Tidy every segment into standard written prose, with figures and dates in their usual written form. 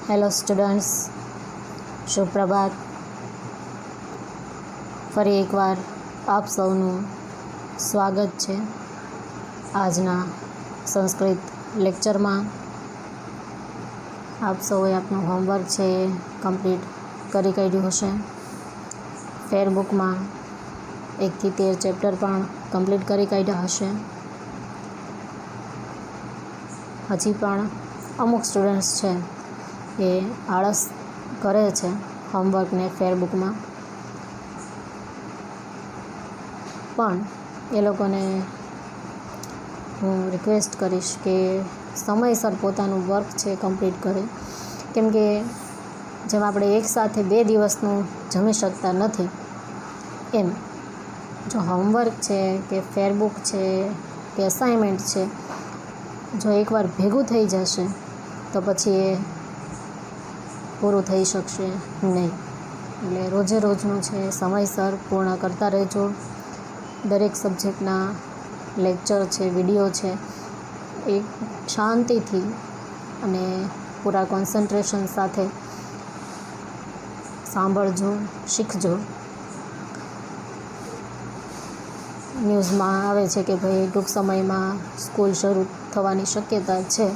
Hello students, સુપ્રભાત. ફરી એકવાર આપ સૌનું સ્વાગત છે આજના સંસ્કૃત લેક્ચરમાં. આપ સૌએ આપનું હોમવર્ક છે એ કમ્પ્લીટ કરી કાઢ્યું હશે. ફેરબુકમાં 1 થી 13 ચેપ્ટર પણ કમ્પ્લીટ કરી કાઢ્યા હશે. હજી પણ અમુક સ્ટુડન્ટ્સ છે એ આળસ કરે છે હોમવર્કને ફેરબુકમાં, પણ એ લોકોને હું રિક્વેસ્ટ કરીશ કે સમયસર પોતાનું વર્ક છે કમ્પ્લીટ કરે. કેમ કે જેમ આપણે એકસાથે 2 દિવસનું જમી શકતા નથી, એમ જો હોમવર્ક છે કે ફેરબુક છે કે અસાઇનમેન્ટ છે, જો એકવાર ભેગું થઈ જશે તો પછી એ પૂરું થઈ શકશે નહીં. એટલે રોજે રોજનું છે સમયસર પૂર્ણ કરતા રહેજો. દરેક સબ્જેક્ટના લેક્ચર છે, વિડીયો છે, એ શાંતિથી અને પૂરા કોન્સન્ટ્રેશન સાથે સાંભળજો, શીખજો. ન્યૂઝમાં આવે છે કે ભાઈ ટૂંક સમયમાં સ્કૂલ શરૂ થવાની શક્યતા છે,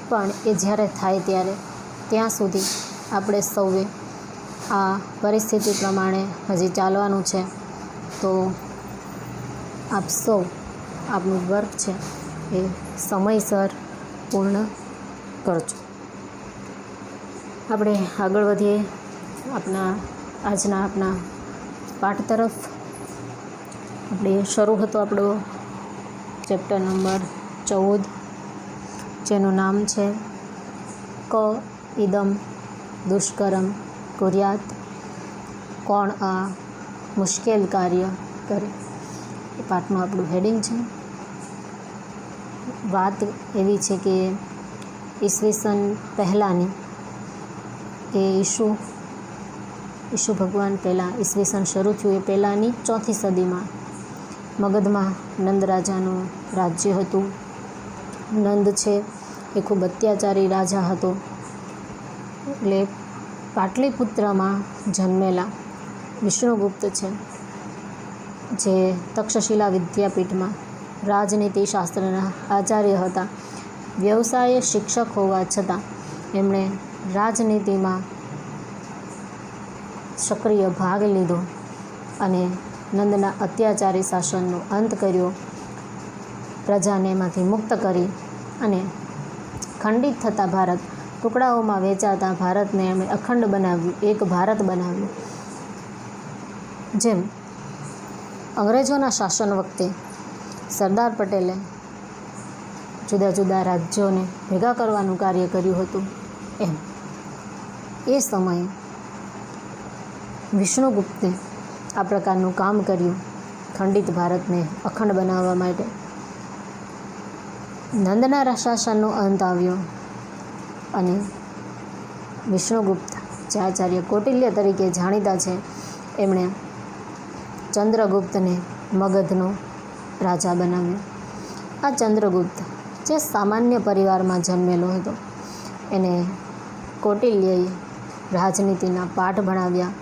પણ એ જ્યારે થાય ત્યાં સુધી આપણે સૌએ આ પરિસ્થિતિ પ્રમાણે હજી ચાલવાનું છે. તો આપ સૌ આપનું વર્ક છે એ સમયસર પૂર્ણ કરજો. આપણે આગળ વધીએ આજના પાઠ તરફ. આપણે શરૂ હતો આપણો ચેપ્ટર નંબર 14, જેનું નામ છે ક ઇદમ દુષ્કરમ કુર્યાત. કોણ આ મુશ્કેલ કાર્ય કરે, એ પાઠનું આપણું હેડિંગ છે. વાત એવી છે કે ઈસવીસન પહેલાંની એ ઈસુ ભગવાન પહેલાં ઈસવીસન શરૂ થયું એ પહેલાંની 4થી સદીમાં મગધમાં નંદ રાજાનું રાજ્ય હતું. નંદ છે એ ખૂબ અત્યાચારી રાજા હતો. એટલે પાટલીપુત્રમાં જન્મેલા વિષ્ણુગુપ્ત છે, જે તક્ષશિલા વિદ્યાપીઠમાં રાજનીતિ શાસ્ત્રના આચાર્ય હતા. વ્યવસાયે શિક્ષક હોવા છતાં એમણે રાજનીતિમાં સક્રિય ભાગ લીધો અને નંદના અત્યાચારી શાસનનો અંત કર્યો. પ્રજાને એમાંથી મુક્ત કરી અને ખંડિત થતા ભારત, ટુકડાઓમાં વેચાતા ભારતને એમણે અખંડ બનાવ્યું, એક ભારત બનાવ્યું. જેમ અંગ્રેજોના શાસન વખતે સરદાર પટેલે જુદા જુદા રાજ્યોને ભેગા કરવાનું કાર્ય કર્યું હતું, એમ એ સમયે વિષ્ણુગુપ્તે આ પ્રકારનું કામ કર્યું ખંડિત ભારતને અખંડ બનાવવા માટે. નંદના શાસનનો અંત આવ્યો અને વિષ્ણુગુપ્ત, જે આચાર્ય કૌટિલ્ય તરીકે જાણીતા છે, એમણે ચંદ્રગુપ્તને મગધનો રાજા બનાવ્યો. આ ચંદ્રગુપ્ત, જે સામાન્ય પરિવારમાં જન્મેલો હતો, એને કૌટિલ્યએ રાજનીતિના પાઠ ભણાવ્યા,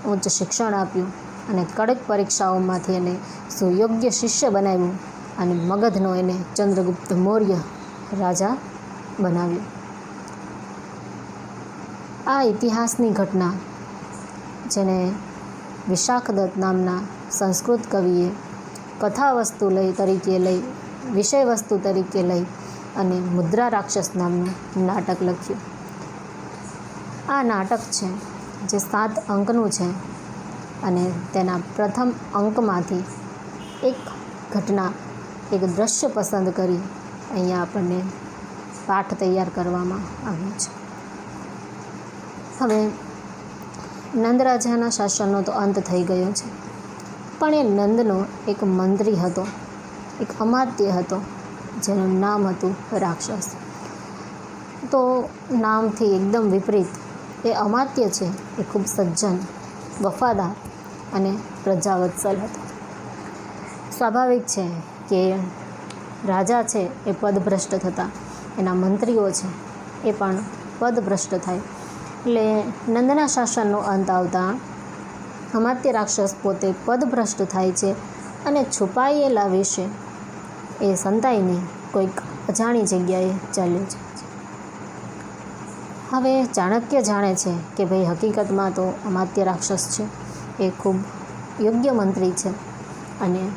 ઉચ્ચ શિક્ષણ આપ્યું અને કડક પરીક્ષાઓમાંથી એને સુયોગ્ય શિષ્ય બનાવ્યું અને મગધનો એને ચંદ્રગુપ્ત મૌર્ય રાજા બનાવ્યો. આ ઇતિહાસની ઘટના, જેને વિશાખદત્ત નામના સંસ્કૃત કવિએ વિષય વસ્તુ તરીકે લઈ અને મુદ્રા રાક્ષસ નામનું નાટક લખ્યું. આ નાટક છે જે 7 અંકનું છે અને તેના પ્રથમ અંકમાંથી એક ઘટના, એક દ્રશ્ય પસંદ કરી અહીંયા આપણને પાઠ તૈયાર કરવામાં આવ્યો છે. હવે નંદ રાજાના શાસનનો તો અંત થઈ ગયો છે, પણ એ નંદનો એક મંત્રી હતો, એક અમાત્ય હતો, જેનું નામ હતું રાક્ષસ. તો નામથી એકદમ વિપરીત એ અમાત્ય છે એ ખૂબ સજ્જન, વફાદાર અને પ્રજાવત્સલ હતો. સ્વાભાવિક છે કે રાજા છે એ પદભ્રષ્ટ થતા એના મંત્રીઓ છે એ પણ પદભ્રષ્ટ થાય. એટલે નંદના શાસનનો અંત આવતા અમાત્ય રાક્ષસ પોતે પદભ્રષ્ટ થાય છે અને છુપાયેલા વિશે એ સંતાઈને કોઈક અજાણી જગ્યાએ ચાલ્યો જાય છે. હવે ચાણક્ય જાણે છે કે ભાઈ હકીકતમાં તો અમાત્ય રાક્ષસ છે એ ખૂબ યોગ્ય મંત્રી છે અને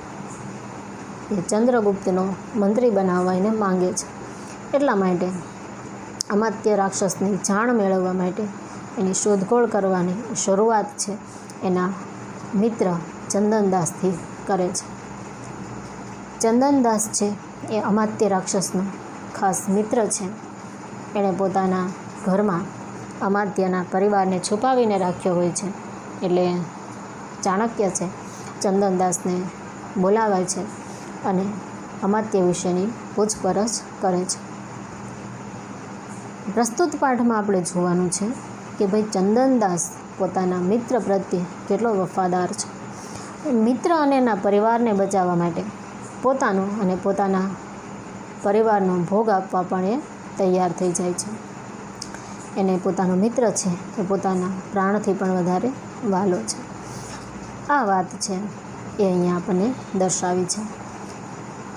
એ ચંદ્રગુપ્તનો મંત્રી બનાવવા એને માંગે છે. એટલા માટે અમાત્ય રાક્ષસની જાણ મેળવવા માટે એની શોધખોળ કરવાની શરૂઆત છે એના મિત્ર ચંદનદાસથી કરે છે. ચંદનદાસ છે એ અમાત્ય રાક્ષસનો ખાસ મિત્ર છે. એણે પોતાના ઘરમાં અમાત્યના પરિવારને છુપાવીને રાખ્યો હોય છે. એટલે ચાણક્ય છે ચંદનદાસને બોલાવે છે અને અમાત્ય વિશેની પૂછપરછ કરે છે. પ્રસ્તુત પાઠમાં આપણે જોવાનું છે કે ભાઈ ચંદનદાસ પોતાના મિત્ર પ્રત્યે કેટલો વફાદાર છે. મિત્ર અને એના પરિવારને બચાવવા માટે પોતાનો અને પોતાના પરિવારનો ભોગ આપવા પણ એ તૈયાર થઈ જાય છે. એને પોતાનો મિત્ર છે એ પોતાના પ્રાણથી પણ વધારે વહાલો છે. આ વાત છે એ અહીંયા આપણને દર્શાવી છે.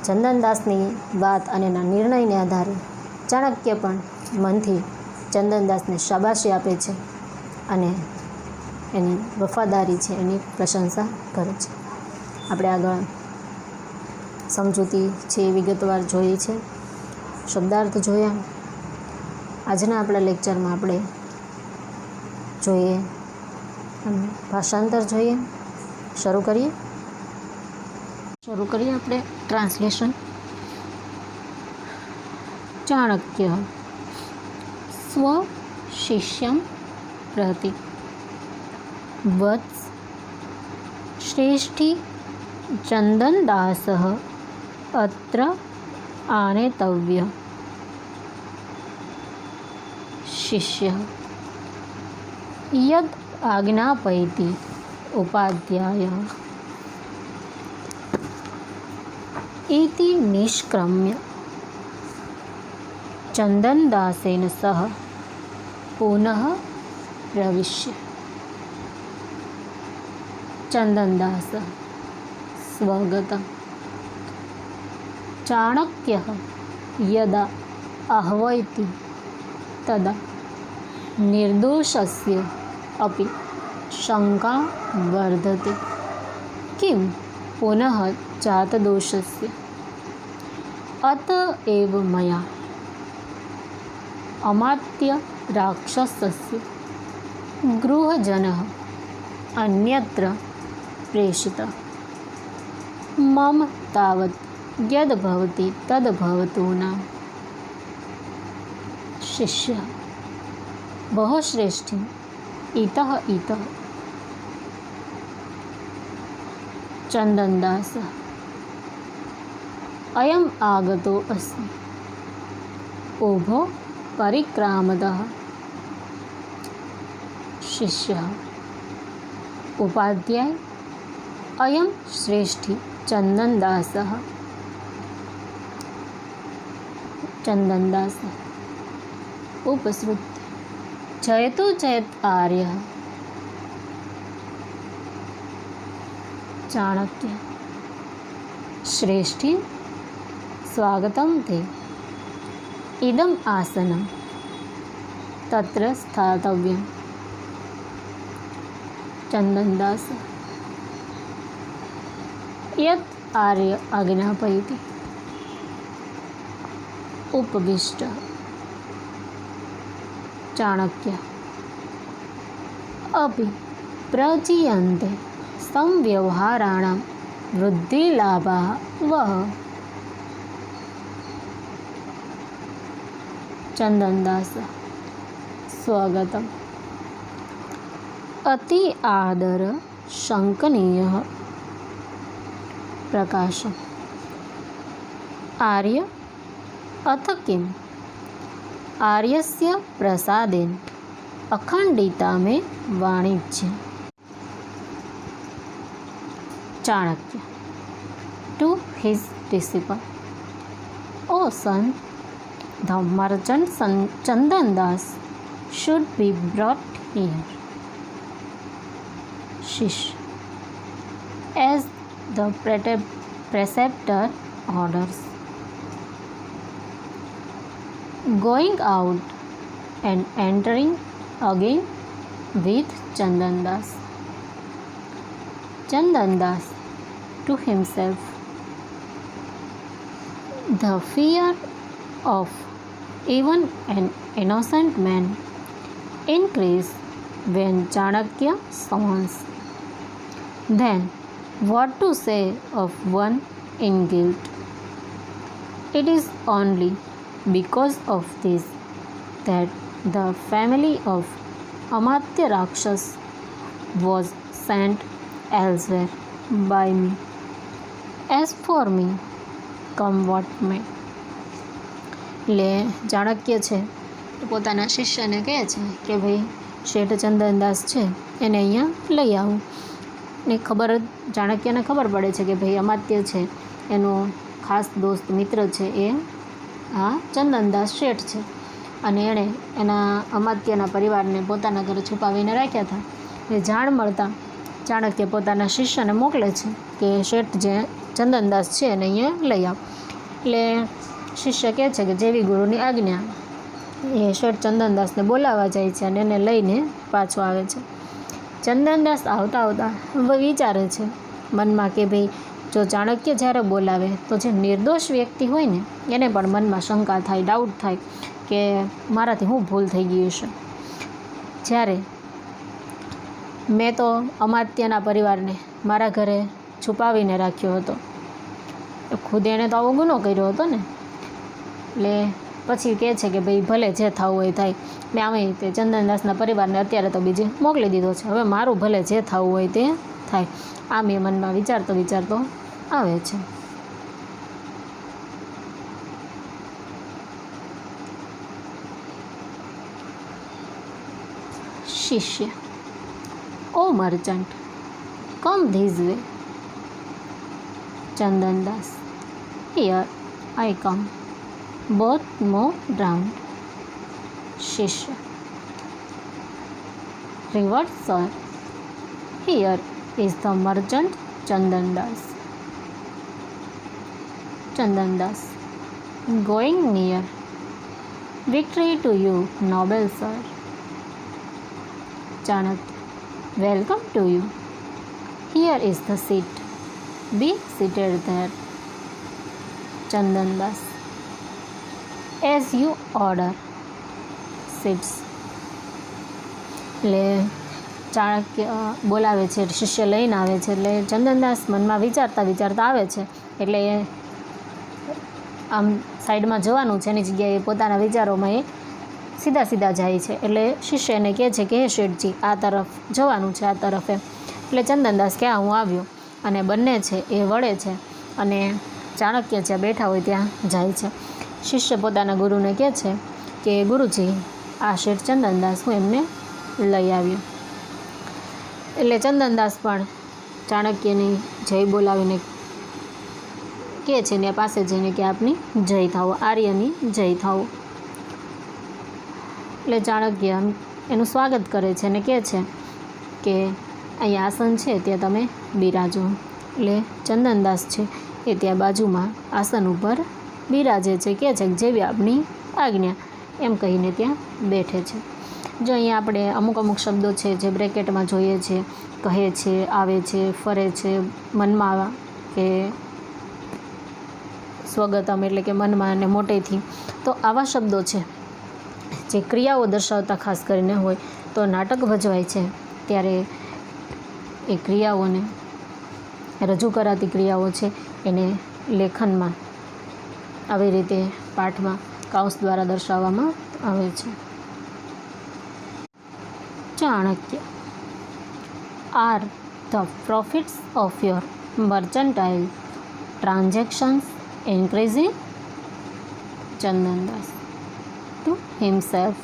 ચંદનદાસની વાત અને એના નિર્ણયને આધારે ચાણક્ય પણ મનથી ચંદનદાસને શાબાશી આપે છે અને એની વફાદારી છે એની પ્રશંસા કરે છે. આપણે આગળ સમજૂતી છે એ વિગતવાર જોઈએ છે, શબ્દાર્થ જોયા. આજના આપણા લેક્ચરમાં આપણે જોઈએ અને ભાષાંતર જોઈએ. શરૂ કરીએ આપણે ટ્રાન્સલેશન. ચાણક્ય સ્વશિષ્યં પ્રતિ વત્સ શ્રેષ્ઠી ચંદનદાસઃ અત્ર આનેતવ્ય. શિષ્યઃ યદ આજ્ઞાપયતિ ઉપાધ્યાયઃ इति निष्क्रम्य चंदनदासेन सह पुनः प्रविश्य. चंदनदास स्वगतम्. चाणक्यः यदा आह्वयति तदा निर्दोषस्य अपि शंका वर्धते. किं पुनः जातदोषस्य अतएव मया अमात्य राक्षसस्य गृहजनः अन्यत्र प्रेषितः. मम तावत् यद् भवति तद् भवतु नाम. शिष्यः बहुश्रेष्ठी इतः इतः. चंदनदास अयम् आगतो अस्मि. उभो परिक्रामतः. शिष्यः उपाध्याय अयं श्रेष्ठी चंदनदासः. चंदनदास उपसृत्य जयतु जयत आर्यः. चाणक्य श्रेष्ठी स्वागतं ते. इदम् आसनं तत्र स्थातव्यं. चंदनदास यत् आर्य आज्ञापयति. उपविष्टः. चाणक्य अपि प्रचीयन्ते संव्यवहाराणां वृद्धिलाभाः वः. चंदनदास स्वगतम्. अति आदर शंकनीय प्रकाश. आर्य अथ किम्? आर्यस्य प्रसादेन अखंडिता में वाणिज्य. Chanakya to his disciple. O son, The merchant Chandan Das should be brought here. Shishya, as the preceptor orders. Going out and entering again with Chandan Das. Chandan Das to himself, the fear of even an innocent man increase when Chanakya summons. Then what to say of one in guilt? It is only because of this that the family of Amatya Rakshas was sent elsewhere by me. As for me, come what may. એટલે ચાણક્ય છે પોતાના શિષ્યને કહે છે કે ભાઈ શેઠ ચંદનદાસ છે એને અહીંયા લઈ આવું ને ચાણક્યને ખબર પડે છે કે ભાઈ અમાત્ય છે એનો ખાસ દોસ્ત મિત્ર છે એ આ ચંદનદાસ શેઠ છે અને એણે એના અમાત્યના પરિવારને પોતાના ઘરે છુપાવીને રાખ્યા હતા. એ જાણ મળતા ચાણક્ય પોતાના શિષ્યને મોકલે છે કે શેઠ જે ચંદનદાસ છે એને અહીંયા લઈ આવ. એટલે શિષ્ય કહે છે કે જેવી ગુરુની આજ્ઞા. એ શેઠ ચંદનદાસને બોલાવવા જાય છે અને એને લઈને પાછો આવે છે. ચંદનદાસ આવતા આવતા વિચારે છે મનમાં કે ભાઈ જો ચાણક્ય જ્યારે બોલાવે તો જે નિર્દોષ વ્યક્તિ હોય ને એને પણ મનમાં શંકા થાય, ડાઉટ થાય કે મારાથી શું ભૂલ થઈ ગઈ હશે. જ્યારે મેં તો અમાત્યના પરિવારને મારા ઘરે છુપાવીને રાખ્યો હતો, ખુદ એણે તો આવો ગુનો કર્યો હતો ને. એટલે પછી કહે છે કે ભાઈ ભલે જે થવું હોય થાય, મેં આમે તે ચંદનદાસના પરિવારને અત્યારે તો બીજે મોકલી દીધો છે, હવે મારું ભલે જે થવું હોય તે થાય. આમ એ મનમાં વિચારતો વિચારતો આવે છે. શિષ્ય, O merchant, come this way. Chandandas, here I come, both move round. Shishya, revert sir, here is the merchant Chandan Das. Chandan Das, going near, victory to you, noble sir. Chanakya, welcome to you. Here is the seat, be seated there. Chandan Das, as you order. Sits. એટલે ચાણક્ય બોલાવે છે, શિષ્ય લઈને આવે છે. એટલે ચંદનદાસ મનમાં વિચારતા વિચારતા આવે છે. એટલે એ આમ સાઈડમાં જવાનું છે એની જગ્યાએ પોતાના વિચારોમાં એ સીધા સીધા જાય છે. એટલે શિષ્ય એને કહે છે કે હે શેઠજી, આ તરફ જવાનું છે, આ તરફ એમ. એટલે ચંદનદાસ કે હું આવ્યો. અને બંને છે એ વળે છે અને ચાણક્ય જ્યાં બેઠા હોય ત્યાં જાય છે. શિષ્ય પોતાના ગુરુને કહે છે કે ગુરુજી, આ શેઠ ચંદનદાસ હું એમને લઈ આવ્યો. એટલે ચંદનદાસ પણ ચાણક્યની જય બોલાવીને કહે છે ને પાસે જઈને કે આપની જય થાવો, આર્યની જય થાવો. એટલે ચાણક્ય એનું સ્વાગત કરે છે અને કહે છે કે અહીંયા આસન છે ત્યાં તમે બિરાજો. એટલે ચંદનદાસ છે એ ત્યાં બાજુમાં આસન ઉપર બિરાજે છે. કહે છે કે જેવી આપની આજ્ઞા એમ કહીને ત્યાં બેઠે છે. જો અહીંયા આપણે અમુક અમુક શબ્દો છે જે બ્રેકેટમાં જોઈએ છે, કહે છે, આવે છે, ફરે છે, મનમાં કે સ્વગતમ એટલે કે મનમાં અને મોટેથી, તો આવા શબ્દો છે જે ક્રિયાઓ દર્શાવતા ખાસ કરીને હોય. તો નાટક ભજવાય છે ત્યારે એ ક્રિયાઓને રજૂ કરાતી ક્રિયાઓ છે એને લેખનમાં આવી રીતે પાઠમાં કાઉસ દ્વારા દર્શાવવામાં આવે છે. Chanakya, are the profits of your mercantile transactions increasing? Chandandas to himself,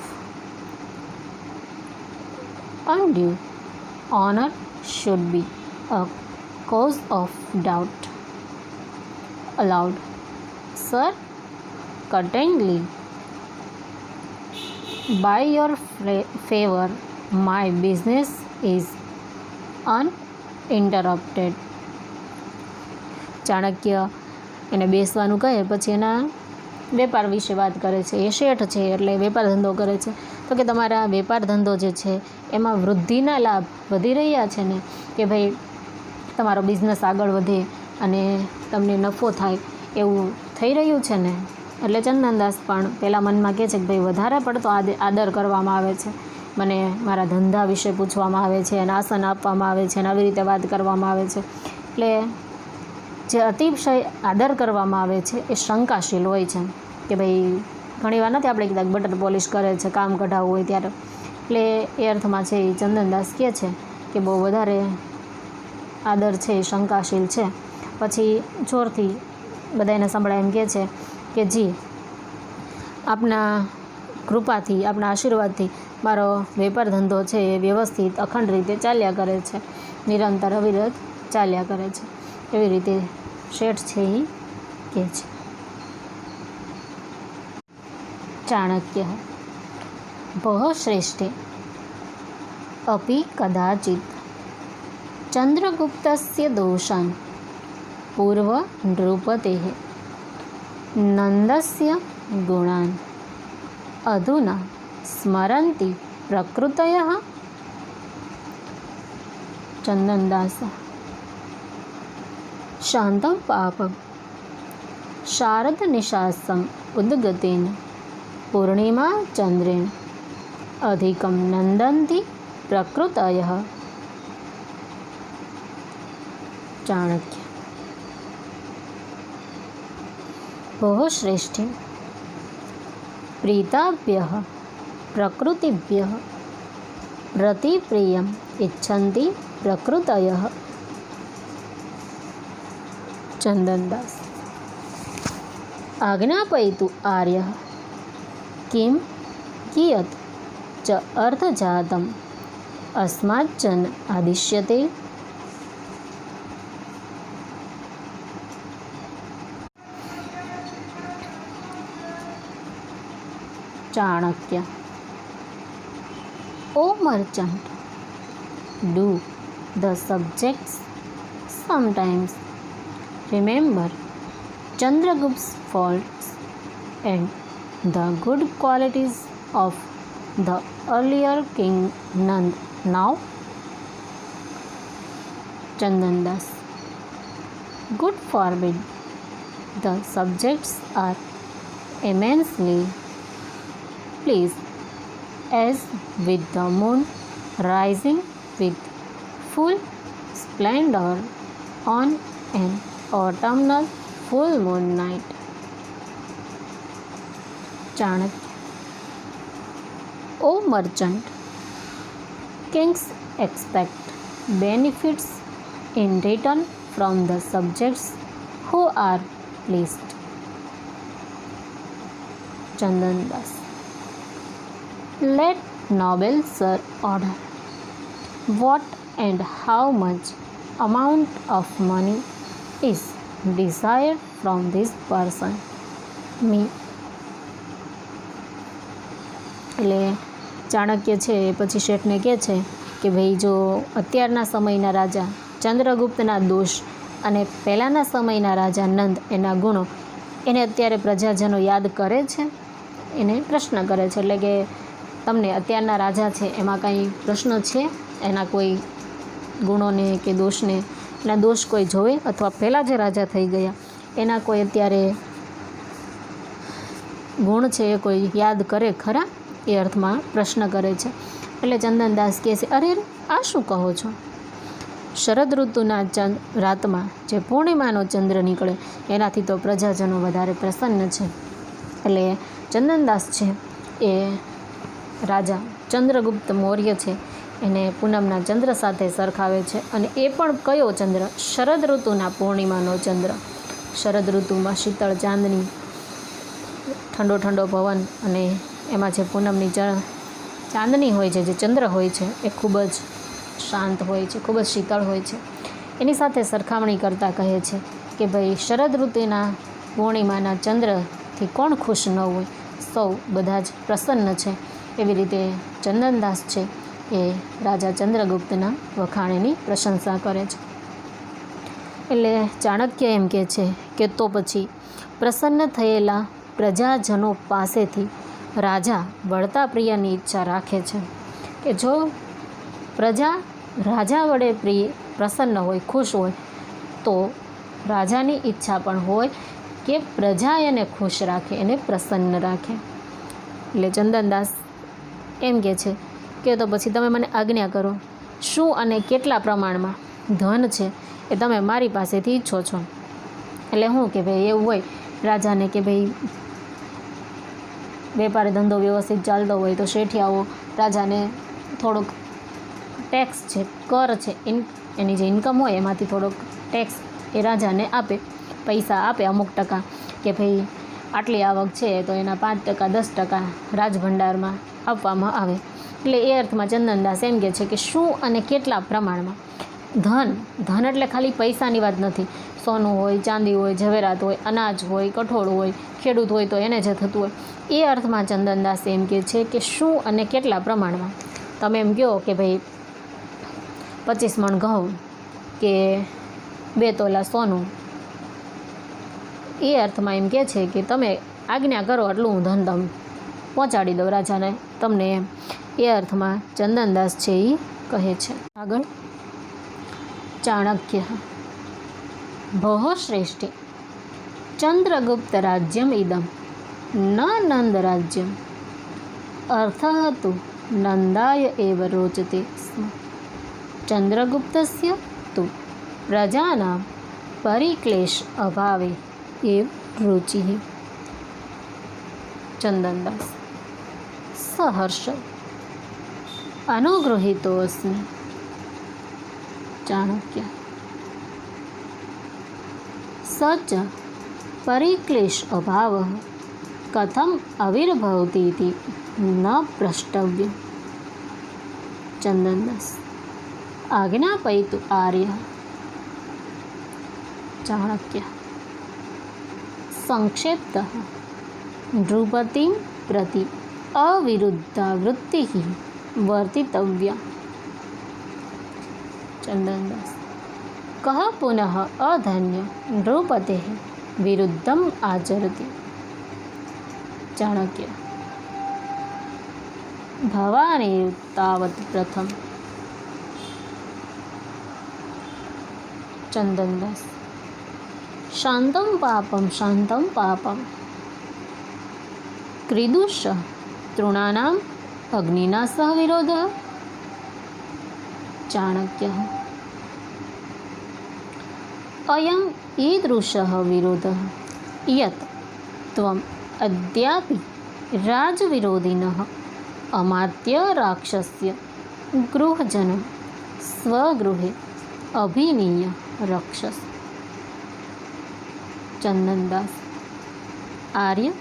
undue honor should be a cause of doubt. Aloud, sir, certainly by your favour my business is uninterrupted. Chanakya એને બેસવાનું કહે પછી એના વેપાર વિશે વાત કરે છે. એ શેઠ છે એટલે વેપાર ધંધો કરે છે. તો કે તમારા વેપાર ધંધો જે છે એમાં વૃદ્ધિના લાભ વધી રહ્યા છે ને, કે ભાઈ તમારો બિઝનેસ આગળ વધે અને તમને નફો થાય એવું થઈ રહ્યું છે ને. એટલે ચંદનદાસ પણ પહેલાં મનમાં કહે છે કે ભાઈ વધારે પડતો આદર કરવામાં આવે છે, મને મારા ધંધા વિશે પૂછવામાં આવે છે અને આસન આપવામાં આવે છે અને આવી રીતે વાત કરવામાં આવે છે. એટલે જે અતિશય આદર કરવામાં આવે છે એ શંકાશીલ હોય છે. કે ભાઈ ઘણીવાર નથી આપણે કીધા બટર પોલિશ કરે છે કામ કઢાવવું હોય ત્યારે. એટલે એ અર્થમાં છે એ ચંદનદાસ કહે છે કે બહુ વધારે આદર છે એ શંકાશીલ છે. પછી જોરથી બધાને સંભળાય એમ કહે છે કે જી આપના કૃપાથી, આપના આશીર્વાદથી મારો વેપાર ધંધો છે એ વ્યવસ્થિત અખંડ રીતે ચાલ્યા કરે છે, નિરંતર અવિરત ચાલ્યા કરે છે. એવી રીતે શેઠ છે એ કહે છે. ચાણક્ય ભહ શ્રેષ્ઠે અપી કદાચિત ચંદ્રગુપ્તસ્ય દોષાન પૂર્વ નૃપતેઃ નંદસ્ય ગુણાન અધુના સ્મરન્તિ પ્રકૃતયઃ. ચંદનદાસ શાંતમ પાપમ શારદ નિશાસમ ઉદ્ગતેન પૂર્ણિમા ચંદ્રેણ અધિકમ નંદંતિ પ્રકૃતયઃ. ચાણક્ય ભો શ્રેષ્ઠે પ્રીતાભ્યઃ પ્રકૃતિભ્યઃ પ્રતિપ્રિયમ ઇચ્છન્તિ પ્રકૃતયઃ. ચંદનદાસ આજ્ઞાપયતુ આર્યઃ કિમ કિયત ચ અર્થજાતમ અસ્માજ્જન આદિશ્યતે. Chanakya O merchant, do the subjects sometimes remember Chandragupta's faults and the good qualities of the earlier king Nand now? Chandandas God forbid. The subjects are immensely pleased as with the moon rising with full splendor on an autumnal full moon night. Chanakya O merchant, kings expect benefits in return from the subjects who are pleased. Chandandas Let noble sir order what and how much amount of money is desired from this person, me. એટલે ચાણક્ય છે પછી શેઠને કહે છે કે ભાઈ જો અત્યારના સમયના રાજા ચંદ્રગુપ્તના દોષ અને પહેલાંના સમયના રાજા નંદ એના ગુણો એને અત્યારે પ્રજાજનો યાદ કરે છે, એને પ્રશ્ન કરે છે. એટલે કે તમને અત્યારના રાજા છે એમાં કાંઈ પ્રશ્ન છે, એના કોઈ ગુણોને કે દોષને, એના દોષ કોઈ જોવે અથવા પહેલાં જે રાજા થઈ ગયા એના કોઈ અત્યારે ગુણ છે એ કોઈ યાદ કરે ખરા, એ અર્થમાં પ્રશ્ન કરે છે. એટલે ચંદનદાસ કહે છે અરે આ શું કહો છો? શરદ ઋતુના રાતમાં જે પૂર્ણિમાનો ચંદ્ર નીકળે એનાથી તો પ્રજાજનો વધારે પ્રસન્ન છે. એટલે ચંદનદાસ છે એ રાજા ચંદ્રગુપ્ત મૌર્ય છે એને પૂનમના ચંદ્ર સાથે સરખાવે છે. અને એ પણ કયો ચંદ્ર? શરદ ઋતુના પૂર્ણિમાનો ચંદ્ર. શરદ ઋતુમાં શીતળ ચાંદની, ઠંડો ઠંડો પવન અને એમાં જે પૂનમની ચાંદની હોય છે, જે ચંદ્ર હોય છે એ ખૂબ જ શાંત હોય છે, ખૂબ જ શીતળ હોય છે. એની સાથે સરખામણી કરતાં કહે છે કે ભાઈ શરદ ઋતુના પૂર્ણિમાના ચંદ્રથી કોણ ખુશ ન હોય? સૌ બધા જ પ્રસન્ન છે. એવી રીતે ચંદનદાસ છે એ રાજા ચંદ્રગુપ્તના વખાણેની પ્રશંસા કરે છે. એટલે ચાણક્ય એમ કહે છે કે તો પછી પ્રસન્ન થયેલા પ્રજાજનો પાસેથી રાજા વળતા પ્રિયની ઈચ્છા રાખે છે કે જો પ્રજા રાજા વડે પ્રસન્ન હોય, ખુશ હોય, તો રાજાની ઈચ્છા પણ હોય કે પ્રજા એને ખુશ રાખે, એને પ્રસન્ન રાખે. એટલે ચંદનદાસ એમ કહે છે કે તો પછી તમે મને આજ્ઞા કરો, શું અને કેટલા પ્રમાણમાં ધન છે એ તમે મારી પાસેથી ઈચ્છો છો. એટલે શું કે ભાઈ એવું હોય રાજાને કે ભાઈ વેપારી ધંધો વ્યવસ્થિત ચાલતો હોય તો શેઠિયાઓ રાજાને થોડોક ટેક્સ છે, કર છે, એની જે ઇન્કમ હોય એમાંથી થોડોક ટેક્સ એ રાજાને આપે, પૈસા આપે અમુક ટકા, કે ભાઈ આટલી આવક છે તો એના 5% 10% રાજભંડારમાં આપવામાં આવે. એટલે એ અર્થમાં ચંદનદાસ એમ કહે છે કે શું અને કેટલા પ્રમાણમાં ધન એટલે ખાલી પૈસાની વાત નથી. સોનું હોય, ચાંદી હોય, ઝવેરાત હોય, અનાજ હોય, કઠોળ હોય, ખેડૂત હોય તો એને જે થતું હોય, એ અર્થમાં ચંદનદાસ એમ કહે છે કે શું અને કેટલા પ્રમાણમાં. તમે એમ કહો કે ભાઈ 25 મણ ઘઉં કે 2 તોલા સોનું, એ અર્થમાં એમ કહે છે કે તમે આજ્ઞા કરો એટલું હું ધન તમે પહોંચાડી દઉં રાજાને તમને, એમ એ અર્થમાં ચંદનદાસ છે એ કહે છે. આગળ ચાણક્ય ભોઃ શ્રેષ્ઠે ચંદ્રગુપ્ત રાજ્યમ ઇદમ ન નંદ રાજ્યમ અર્થઃ તુ નંદાય એવ રોચતે સ્મ ચંદ્રગુપ્તસ્ય તુ પ્રજાનાં પરિક્લેશ અભાવે એવ રુચિ. ચંદનદાસ સહર્ષ અનુગૃહીતોऽસ્મિ. ચાણક્ય સચ પરિક્લેશ અભાવઃ કથમ આવિર્ભવતિ ઇતિ ન પ્રષ્ટવ્યમ. ચંદનદાસ આજ્ઞાપયતુ આર્ય. ચાણક્ય સંક્ષેપ્તઃ નૃપતિં પ્રતિ અવિરુદ્ધા વૃત્તિઃ વર્તિતવ્યા. ચંદનદાસ કઃ પુનઃ અધન્ય નૃપતેઃ વિરુદ્ધમ આચરતિ. ચાણક્ય ભવાનેવ તાવત પ્રથમ. ચંદનદાસ શાંતમ પાપમ ક્રીદુષ તૃણાનામ અગ્નિના સહ વિરોધ. ચાણક્ય અયમ ઈદૃશ વિરોધ યત ત્વમ અદ્યાપિ રાજવિરોધિનઃ અમાત્ય રાક્ષસ્ય ગૃહજન સ્વગૃહે અભિનીય રક્ષસ. ચંદનદાસ આર્ય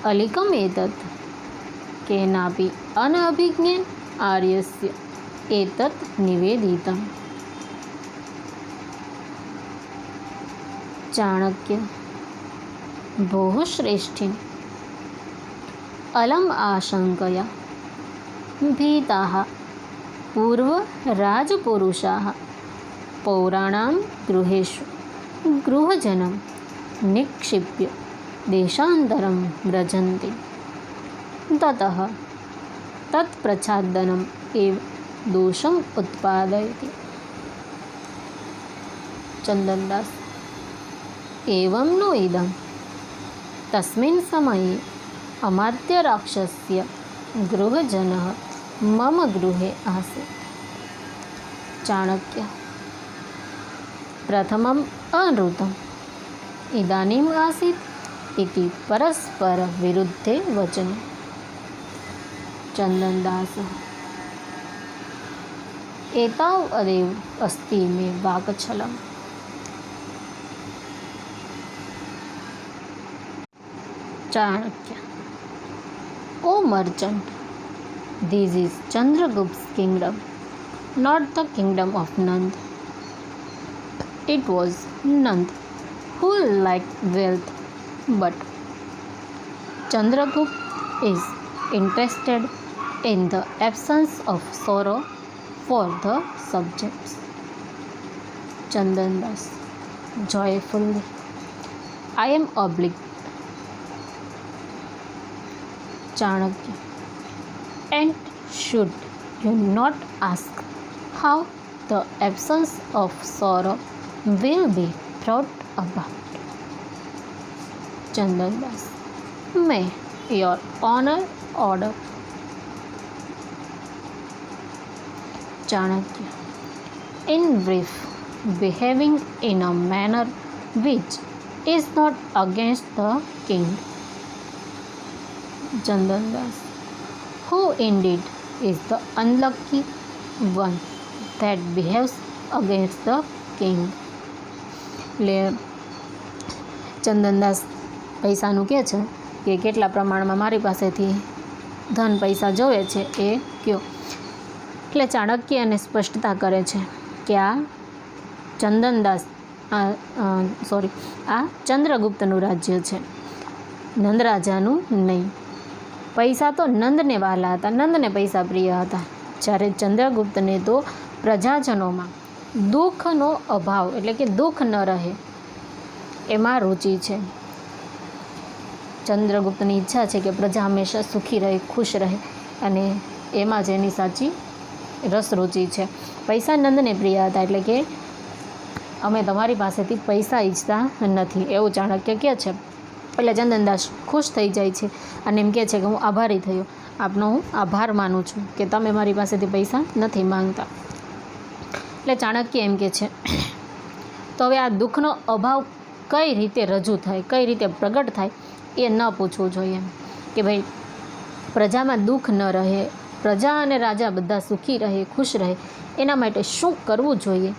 અલિકમ એતत् કેનાપી અનઅભિજ્ઞેન આર્યસ્ય એતत् નિવેદિતમ. ચાણક્ય ભોઃ શ્રેષ્ઠિ અલમ આશંકયા ભીતાઃ પૂર્વરાજપુરુષાઃ પૌરાણાં ગૃહેષુ ગૃહજनं નિક્ષિપ્ય દેશાંતરં વ્રજન્તિ તતઃ તત્પ્રચ્છાદનમ એવ દોષમ ઉત્પાદયતિ. ચંદનદાસ એવં નો ઇદં તસ્મિन् સમયે અમાત્ય રાક્ષસ્ય ગૃહજનઃ મમ ગૃહે આસીत्. ચાણક્ય પ્રથમમ અનૃતમ ઇદાનીમ આસીत् ઇતિ પરસ્પર વિરુદ્ધે વચને. ચંદનદાસ એતાવ અદેવ અસ્તિ મે વાકછલમ. Chanakya O merchant, this is Chandragupta's kingdom, not the kingdom of Nand. It was Nand who liked wealth, but Chandragupta is interested in the absence of sorrow for the subjects. Chandan Das joyfully, I am obliged. Chanakya, and should you not ask how the absence of sorrow will be brought about? Chandan Das, may your honor order. Chanakya, in brief, behaving in a manner which is not against the king. Chandan Das, who indeed is the unlucky one that behaves against the king? એટલે ચંદનદાસ પૈસાનું કહે છે કે કેટલા પ્રમાણમાં મારી પાસેથી ધન પૈસા જોવે છે એ કયો. એટલે ચાણક્ય એને સ્પષ્ટતા કરે છે કે આ ચંદનદાસ આ ચંદ્રગુપ્તનું રાજ્ય છે, નંદરાજાનું નહીં. પૈસા તો નંદને વહાલા હતા, નંદને પૈસા પ્રિય હતા, જ્યારે ચંદ્રગુપ્તને તો પ્રજાજનોમાં દુઃખનો અભાવ એટલે કે દુઃખ ન રહે એમાં રુચિ છે. ચંદ્રગુપ્તની ઈચ્છા છે કે પ્રજા હંમેશા સુખી રહે, ખુશ રહે, અને એમાં જ એની સાચી રસ રુચિ છે. પૈસા નંદને પ્રિય હતા, એટલે કે અમે તમારી પાસેથી પૈસા ઈચ્છતા નથી એવું ચાણક્ય કહે છે. એટલે ચંદનદાસ ખુશ થઈ જાય છે અને એમ કહે છે કે હું આભારી થયો, આપનો હું આભાર માનું છું કે તમે મારી પાસેથી પૈસા નથી માંગતા. એટલે ચાણક્ય એમ કહે છે તો હવે આ દુઃખનો અભાવ કઈ રીતે રજૂ થાય, કઈ રીતે પ્રગટ થાય એ ન પૂછવું જોઈએ. કે ભાઈ પ્રજામાં દુઃખ ન રહે, પ્રજા અને રાજા બધા સુખી રહે, ખુશ રહે, એના માટે શું કરવું જોઈએ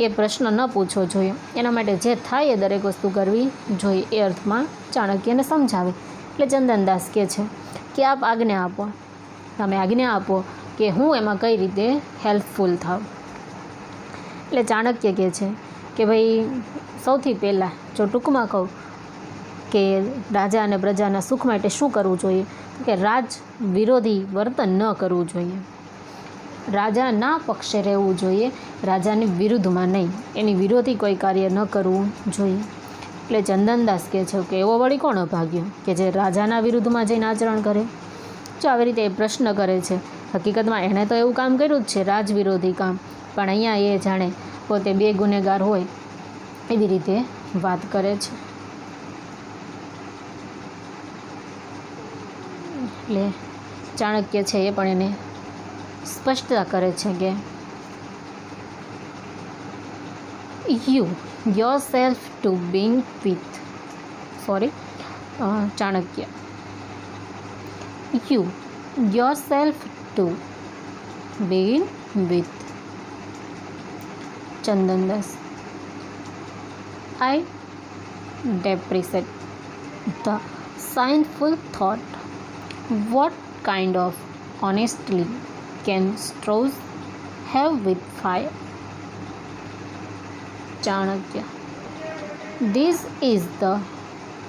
એ પ્રશ્ન ન પૂછવો જોઈએ. એના માટે જે થાય એ દરેક વસ્તુ કરવી જોઈએ એ અર્થમાં ચાણક્યને સમજાવે. એટલે ચંદનદાસ કહે છે કે આપ આજ્ઞા આપો, તમે આજ્ઞા આપો કે હું એમાં કઈ રીતે હેલ્પફુલ થાઉં. એટલે ચાણક્ય કહે છે કે ભાઈ સૌથી પહેલાં જો ટૂંકમાં કહું કે રાજા અને પ્રજાના સુખ માટે શું કરવું જોઈએ, કે રાજ વિરોધી વર્તન ન કરવું જોઈએ, રાજાના પક્ષે રહેવું જોઈએ, રાજાની વિરુદ્ધમાં નહીં, એની વિરોધી કોઈ કાર્ય ન કરવું જોઈએ. એટલે ચંદનદાસ કહે છે કે એવો વળી કોણ અભાગ્યો કે જે રાજાના વિરુદ્ધમાં જઈને આચરણ કરે. જો આવી રીતે એ પ્રશ્ન કરે છે, હકીકતમાં એણે તો એવું કામ કર્યું જ છે, રાજ વિરોધી કામ, પણ અહીંયા એ જાણે પોતે બે ગુનેગાર હોય એવી રીતે વાત કરે છે. એટલે ચાણક્ય છે એ પણ એને સ્પષ્ટતા કરે છે કે you yourself to being with Chanakya you yourself to begin with. Chandandas, I depreciate the sinful thought. What kind of honestly can straws have with fire? Chanakya, this is the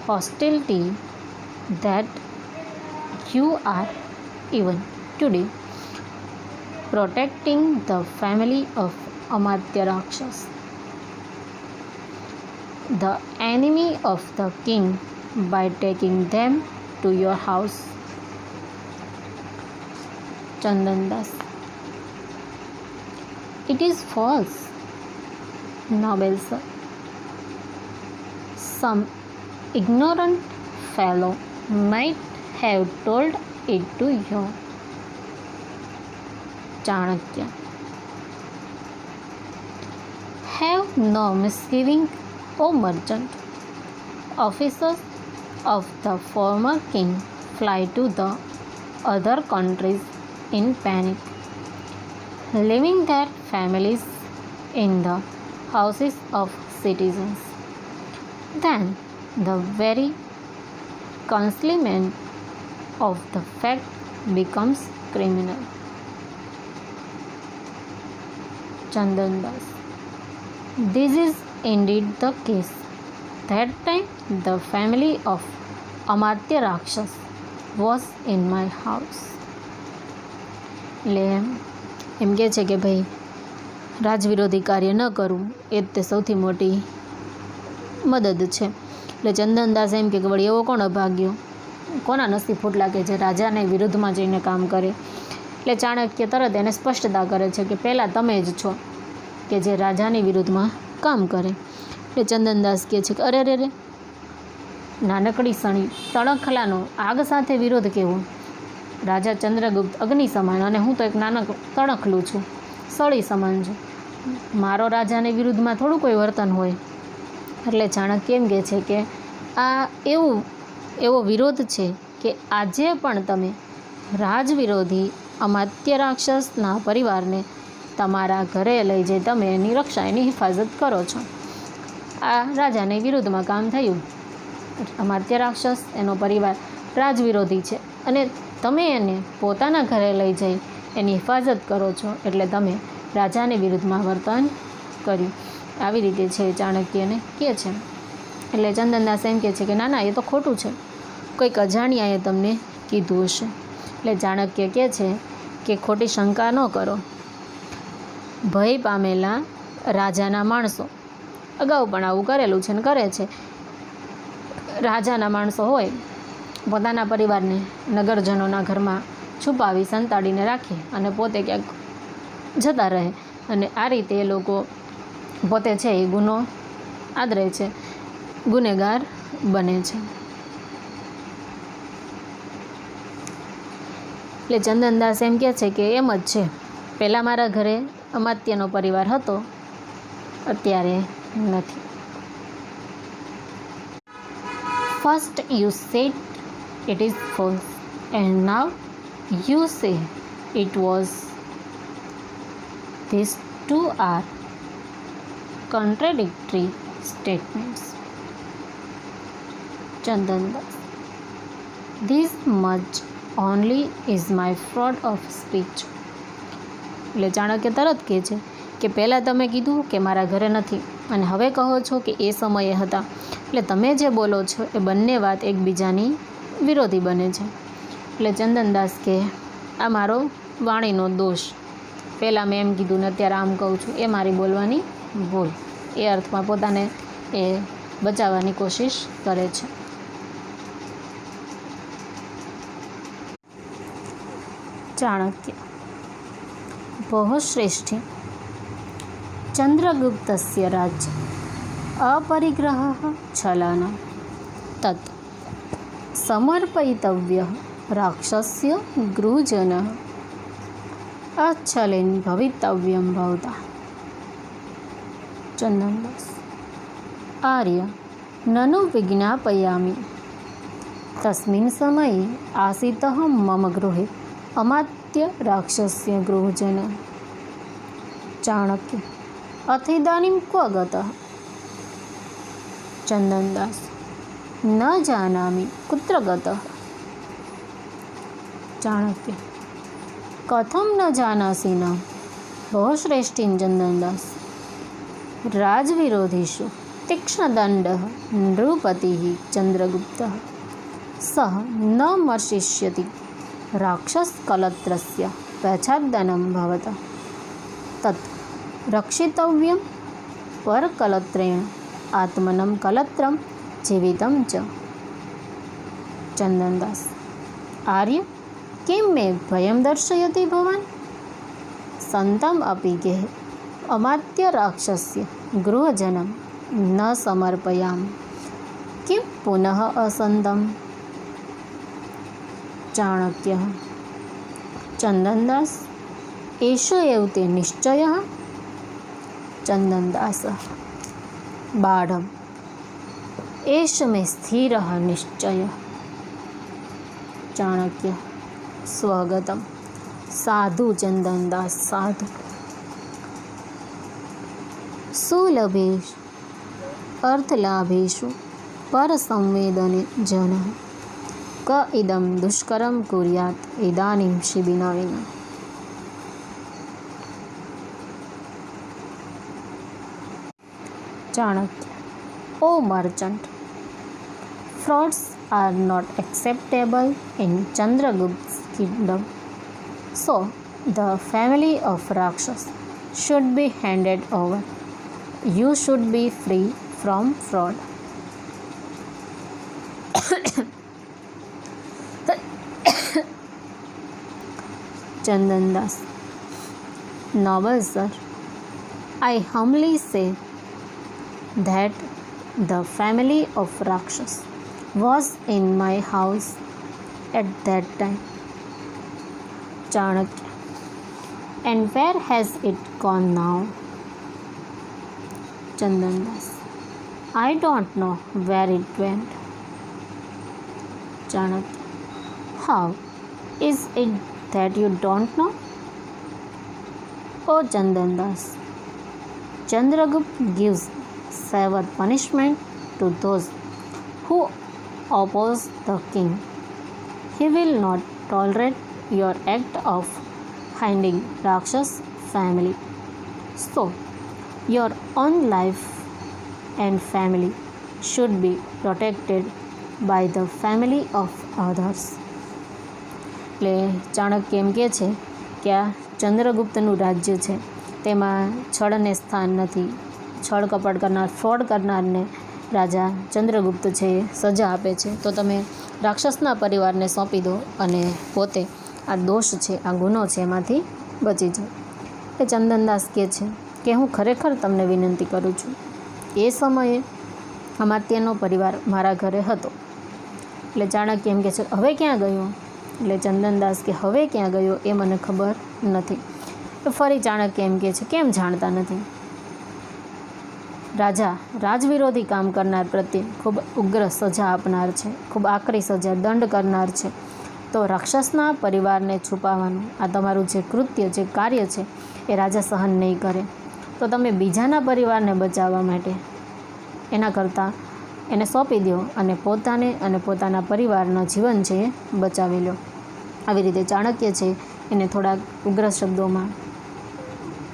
hostility that you are even today protecting the family of Amartya Rakshas, the enemy of the king, by taking them to your house. Chandandas, it is false, noble sir. Some ignorant fellow might have told it to you. Chanakya, have no misgiving, O merchant. Officers of the former king fly to the other countries in panic, leaving their families in the houses of citizens. Then the very concealment of the fact becomes criminal. Chandandas, this is indeed the case. That time the family of Amartya Rakshas was in my house. એટલે એમ કહે છે કે ભાઈ રાજવિરોધી કાર્ય ન કરવું એ જ તે સૌથી મોટી મદદ છે. એટલે ચંદનદાસ એમ કે વળી એવો કોણ અભાગ્યો, કોના નસીબ ફૂટલા કે જે રાજાને વિરુદ્ધમાં જઈને કામ કરે. એટલે ચાણક્ય તરત એને સ્પષ્ટતા કરે છે કે પહેલાં તમે જ છો કે જે રાજાની વિરુદ્ધમાં કામ કરે. એટલે ચંદનદાસ કહે છે કે અરે રે રે, નાનકડી સણી તણખલાનો આગ સાથે વિરોધ કેવો? રાજા ચંદ્રગુપ્ત અગ્નિ સમાન અને હું તો એક નાનક તણખલું છું, સળી સમાન છું. મારો રાજાની વિરુદ્ધમાં થોડું કોઈ વર્તન હોય. એટલે ચાણક્ય એમ કહે છે કે આ એવો વિરોધ છે કે આજે પણ તમે રાજવિરોધી અમાત્ય રાક્ષસના પરિવારને તમારા ઘરે લઈ જઈ તમે એની રક્ષા, એની હિફાજત કરો છો. આ રાજાની વિરુદ્ધમાં કામ થયું. અમાત્ય રાક્ષસ, એનો પરિવાર રાજવિરોધી છે અને તમે એને પોતાના ઘરે લઈ જઈ એની હિફાજત કરો છો, એટલે તમે રાજાની વિરુદ્ધમાં વર્તન કર્યું. આવી રીતે છે ચાણક્યને કહે છે. એટલે ચંદનદાસ એમ કહે છે કે ના ના, એ તો ખોટું છે, કંઈક અજાણ્યાએ તમને કીધું હશે. એટલે ચાણક્ય કહે છે કે ખોટી શંકા ન કરો. ભય પામેલા રાજાના માણસો અગાઉ પણ આવું કરેલું છે ને કરે છે. રાજાના માણસો હોય પોતાના પરિવારને નગરજનોના ઘરમાં છુપાવી સંતાડીને રાખે અને પોતે ક્યાંક જતા રહે, અને આ રીતે એ લોકો પોતે છે એ ગુનો આદરે છે, ગુનેગાર બને છે. એટલે ચંદનદાસ એમ કહે છે કે એમ જ છે, પહેલાં મારા ઘરે અમાત્યનો પરિવાર હતો, અત્યારે નથી. First you sad it is false and now you say it was. These two are contradictory statements. Chandandas, this much only is my fraud of speech. એટલે ચાણક્ય તરત કહે છે કે પહેલાં તમે કીધું કે મારા ઘરે નથી અને હવે કહો છો કે એ સમયે હતા. એટલે તમે જે બોલો છો એ બંને વાત એકબીજાની વિરોધી બને છે. એટલે ચંદનદાસ કે આ મારો વાણીનો દોષ, પહેલાં મેં એમ કીધું ને અત્યારે આમ કહું છું, એ મારી બોલવાની ભૂલ. એ અર્થમાં પોતાને એ બચાવવાની કોશિશ કરે છે. ચાણક્ય, બહુશ્રેષ્ઠી ચંદ્રગુપ્તસ્ય રાજ્ય अपरिग्रह छलन तत् समर्पयितव्यः राक्षस्य गृहजनः अच्छलेन भवितव्यं भवता. चंदनदास, आर्य ननु विज्ञापयामि. तस्मिन् समये आसीतः मम गृहे अमात्य राक्षस्य गृहजनः. चाणक्य, अथेदानीं क्व गतः? चंदनदास, न जानामि कुत्र गतः. चाणक्य, कथं न जानासि न? बहुश्रेष्ठीं चंदनदास, राजविरोधीषु तीक्ष्णदण्डः नृपतिः चन्द्रगुप्तः सः न मर्शिष्यति. राक्षसकलत्रस्य प्रच्छादनं भवतः तत् रक्षितव्यं परकलत्रेण आत्मनं कलत्रं जीवितं च. चंदनदास, आर्य किं मे भयं दर्शयति भवान्? सन्तम् अपि गेह अमात्य राक्षस्य गृहजनं न समर्पयामि, किं पुनः असन्तम्? चाणक्यः, चंदनदास, एष एव ते निश्चयः. चंदनदासः, बाढम् एष मे स्थिरः निश्चयः. चाणक्य, स्वगतम्. साधु चंदनदास, साधु. सुलभेषु अर्थलाभेषु परसंवेदने जनः क इदं दुष्करं कुर्यात् इदानीं शिबिना विना. Chanakya, O merchant, frauds are not acceptable in Chandragupta's kingdom, so The family of Rakshas should be handed over. You should be free from fraud. Chandan Das. Noble sir, I humbly say that the family of Rakshas was in my house at that time. Chanakya. And where has it gone now? Chandan Das. I don't know where it went. Chanakya. How is it that you don't know? Oh Chandan Das, Chandragupta gives severe punishment to those who oppose the king. He will not tolerate your act of hiding Rakshas family. So, your own life and family should be protected by the family of others. એટલે ચાણક્ય એમ કહે છે કે આ ચંદ્રગુપ્તનું રાજ્ય છે, તેમાં છળને સ્થાન નથી. છળ કપટ કરનાર, ફ્રોડ કરનારને રાજા ચંદ્રગુપ્ત છે એ સજા આપે છે. તો તમે રાક્ષસના પરિવારને સોંપી દો અને પોતે આ દોષ છે, આ ગુનો છે, એમાંથી બચી જાય. એ ચંદનદાસ કહે છે કે હું ખરેખર તમને વિનંતી કરું છું. એ સમયે અમાત્યનો પરિવાર મારા ઘરે હતો. એટલે ચાણક્ય એમ કહે છે હવે ક્યાં ગયો? એટલે ચંદનદાસ કે હવે ક્યાં ગયો એ મને ખબર નથી. તો ફરી ચાણક્ય એમ કહે છે કેમ જાણતા નથી? રાજા રાજવિરોધી કામ કરનાર પ્રત્યે ખૂબ ઉગ્ર સજા આપનાર છે, ખૂબ આકરી સજા, દંડ કરનાર છે. તો રાક્ષસના પરિવારને છુપાવવાનું આ તમારું જે કૃત્ય, જે કાર્ય છે એ રાજા સહન નહીં કરે. તો તમે બીજાના પરિવારને બચાવવા માટે એના કરતાં એને સોંપી દો અને પોતાને અને પોતાના પરિવારના જીવન છે એ બચાવી લો. આવી રીતે ચાણક્ય છે એને થોડાક ઉગ્ર શબ્દોમાં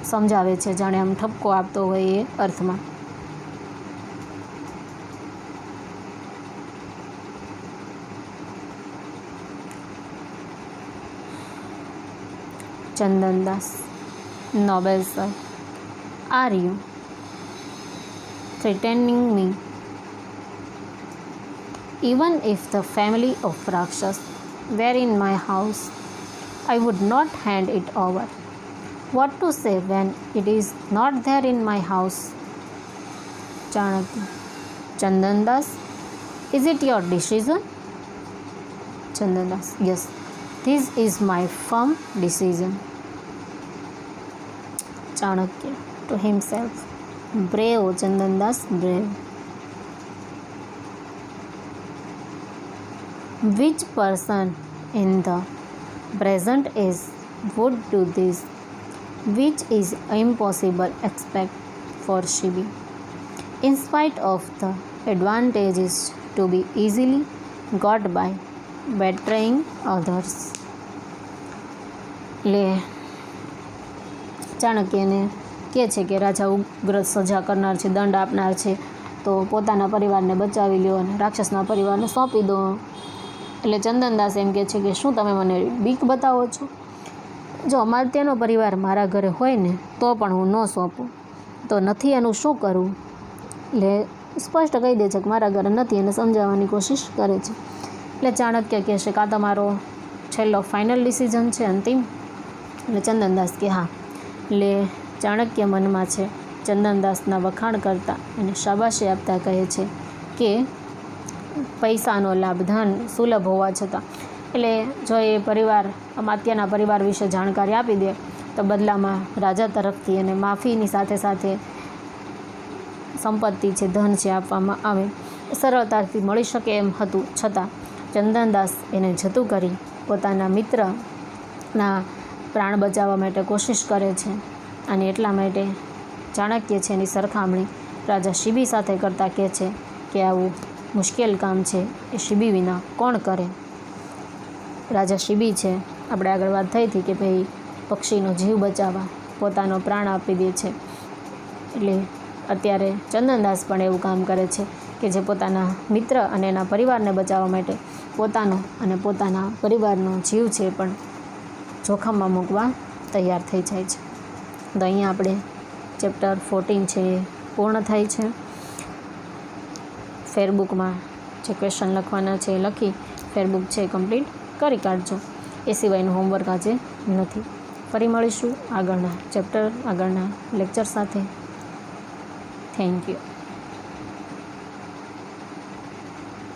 સમજાવે છે, જાણે આમ ઠપકો આપતો હોય એ અર્થમાં. Chandandas. Noble sir, are you threatening me? Even if the family of Rakshas were in my house, I would not hand it over. What to say when it is not there in my house? Chanakya. Chandandas, is it your decision? Chandandas, yes, this is my firm decision. Chanakya to himself, brave Chandandas, brave. Which person in the present age would do this, which is impossible expect for Shibi, in spite of the advantages to be easily got by betraying others? લે ચાણક્યને કહે છે કે રાજા ઉગ્ર સજા કરનાર છે, દંડ આપનાર છે, તો પોતાના પરિવારને બચાવી લ્યો અને રાક્ષસના પરિવારને સોંપી દો. એટલે ચંદનદાસ એમ કહે છે કે શું તમે મને બીક બતાવો છો? જો અમાત્યનો પરિવાર મારા ઘરે હોય ને તો પણ હું ન સોંપું, તો નથી એનું શું કરું? એટલે સ્પષ્ટ કહી દે છે કે મારા ઘરે નથી એને સમજાવવાની કોશિશ કરે છે. એટલે ચાણક્ય કહે છે કે આ તમારો છેલ્લો ફાઇનલ ડિસિઝન છે, અંતિમ? એટલે ચંદનદાસ કે હા. એટલે ચાણક્ય મનમાં છે ચંદનદાસના વખાણ કરતા અને શાબાશી આપતા કહે છે કે પૈસાનો લાભ, ધન સુલભ હોવા છતાં, એટલે જો એ પરિવાર અમાત્યના પરિવાર વિશે જાણકારી આપી દે તો બદલામાં રાજા તરફથી એને માફીની સાથે સાથે સંપત્તિ છે, ધન છે આપવામાં આવે, સરળતાથી મળી શકે એમ હતું. છતાં ચંદનદાસ એને જતું કરી પોતાના મિત્રના પ્રાણ બચાવવા માટે કોશિશ કરે છે. અને એટલા માટે ચાણક્ય છે એની સરખામણી રાજા શિબી સાથે કરતાં કહે છે કે આવું મુશ્કેલ કામ છે એ શિબી વિના કોણ કરે? રાજા શિબી છે, આપણે આગળ વાત થઈ હતી કે ભાઈ પક્ષીનો જીવ બચાવવા પોતાનો પ્રાણ આપી દે છે. એટલે અત્યારે ચંદનદાસ પણ એવું કામ કરે છે કે જે પોતાના મિત્ર અને એના પરિવારને બચાવવા માટે પોતાનો અને પોતાના પરિવારનો જીવ છે પણ જોખમમાં મૂકવા તૈયાર થઈ જાય છે. તો અહીંયા આપણે ચેપ્ટર 14 છે એ પૂર્ણ થાય છે. ફેરબુકમાં જે ક્વેશ્ચન લખવાના છે એ લખી ફેરબુક છે કમ્પ્લીટ કરી કાઢજો. એ સિવાયનું હોમવર્ક આજે નથી. ફરી મળીશું આગળના ચેપ્ટર આગળના લેક્ચર સાથે. Thank you.